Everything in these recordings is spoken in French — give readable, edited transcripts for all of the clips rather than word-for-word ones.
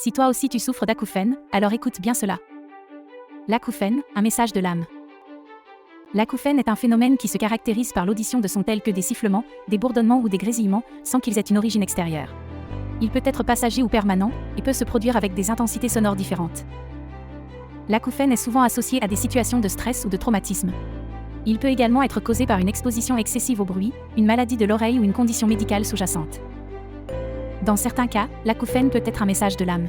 Si toi aussi tu souffres d'acouphènes, alors écoute bien cela. L'acouphène, un message de l'âme. L'acouphène est un phénomène qui se caractérise par l'audition de sons tels que des sifflements, des bourdonnements ou des grésillements, sans qu'ils aient une origine extérieure. Il peut être passager ou permanent, et peut se produire avec des intensités sonores différentes. L'acouphène est souvent associé à des situations de stress ou de traumatisme. Il peut également être causé par une exposition excessive au bruit, une maladie de l'oreille ou une condition médicale sous-jacente. Dans certains cas, l'acouphène peut être un message de l'âme.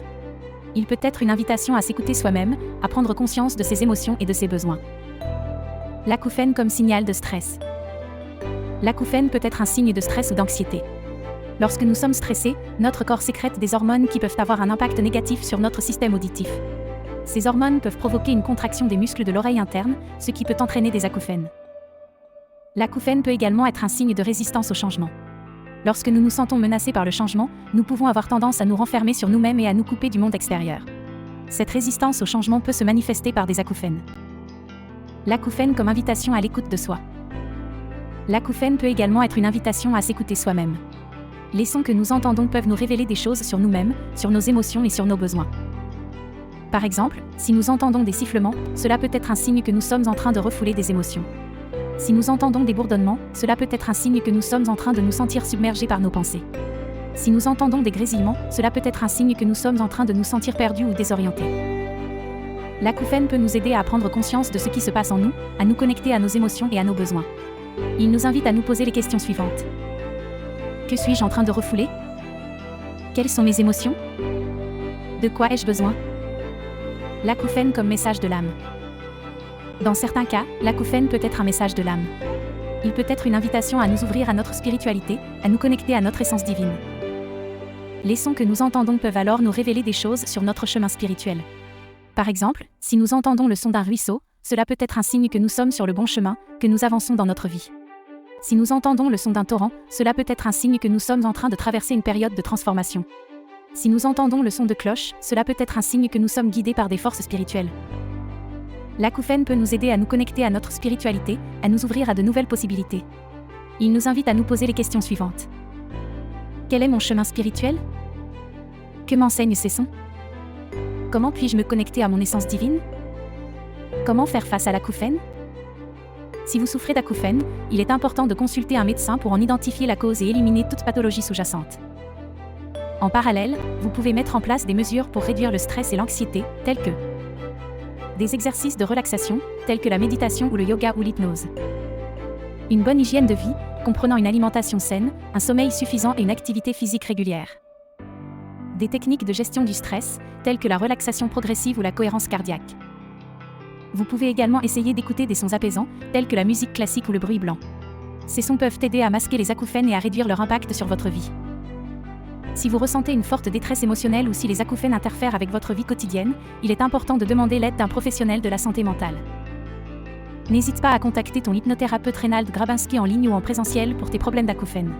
Il peut être une invitation à s'écouter soi-même, à prendre conscience de ses émotions et de ses besoins. L'acouphène comme signal de stress. L'acouphène peut être un signe de stress ou d'anxiété. Lorsque nous sommes stressés, notre corps sécrète des hormones qui peuvent avoir un impact négatif sur notre système auditif. Ces hormones peuvent provoquer une contraction des muscles de l'oreille interne, ce qui peut entraîner des acouphènes. L'acouphène peut également être un signe de résistance au changement. Lorsque nous nous sentons menacés par le changement, nous pouvons avoir tendance à nous renfermer sur nous-mêmes et à nous couper du monde extérieur. Cette résistance au changement peut se manifester par des acouphènes. L'acouphène comme invitation à l'écoute de soi. L'acouphène peut également être une invitation à s'écouter soi-même. Les sons que nous entendons peuvent nous révéler des choses sur nous-mêmes, sur nos émotions et sur nos besoins. Par exemple, si nous entendons des sifflements, cela peut être un signe que nous sommes en train de refouler des émotions. Si nous entendons des bourdonnements, cela peut être un signe que nous sommes en train de nous sentir submergés par nos pensées. Si nous entendons des grésillements, cela peut être un signe que nous sommes en train de nous sentir perdus ou désorientés. L'acouphène peut nous aider à prendre conscience de ce qui se passe en nous, à nous connecter à nos émotions et à nos besoins. Il nous invite à nous poser les questions suivantes. Que suis-je en train de refouler ? Quelles sont mes émotions ? De quoi ai-je besoin ? L'acouphène comme message de l'âme. Dans certains cas, l'acouphène peut être un message de l'âme. Il peut être une invitation à nous ouvrir à notre spiritualité, à nous connecter à notre essence divine. Les sons que nous entendons peuvent alors nous révéler des choses sur notre chemin spirituel. Par exemple, si nous entendons le son d'un ruisseau, cela peut être un signe que nous sommes sur le bon chemin, que nous avançons dans notre vie. Si nous entendons le son d'un torrent, cela peut être un signe que nous sommes en train de traverser une période de transformation. Si nous entendons le son de cloche, cela peut être un signe que nous sommes guidés par des forces spirituelles. L'acouphène peut nous aider à nous connecter à notre spiritualité, à nous ouvrir à de nouvelles possibilités. Il nous invite à nous poser les questions suivantes. Quel est mon chemin spirituel ? Que m'enseignent ces sons ? Comment puis-je me connecter à mon essence divine ? Comment faire face à l'acouphène ? Si vous souffrez d'acouphène, il est important de consulter un médecin pour en identifier la cause et éliminer toute pathologie sous-jacente. En parallèle, vous pouvez mettre en place des mesures pour réduire le stress et l'anxiété, telles que des exercices de relaxation, tels que la méditation ou le yoga ou l'hypnose. Une bonne hygiène de vie, comprenant une alimentation saine, un sommeil suffisant et une activité physique régulière. Des techniques de gestion du stress, telles que la relaxation progressive ou la cohérence cardiaque. Vous pouvez également essayer d'écouter des sons apaisants, tels que la musique classique ou le bruit blanc. Ces sons peuvent aider à masquer les acouphènes et à réduire leur impact sur votre vie. Si vous ressentez une forte détresse émotionnelle ou si les acouphènes interfèrent avec votre vie quotidienne, il est important de demander l'aide d'un professionnel de la santé mentale. N'hésite pas à contacter ton hypnothérapeute Reynald Grabinski en ligne ou en présentiel pour tes problèmes d'acouphènes.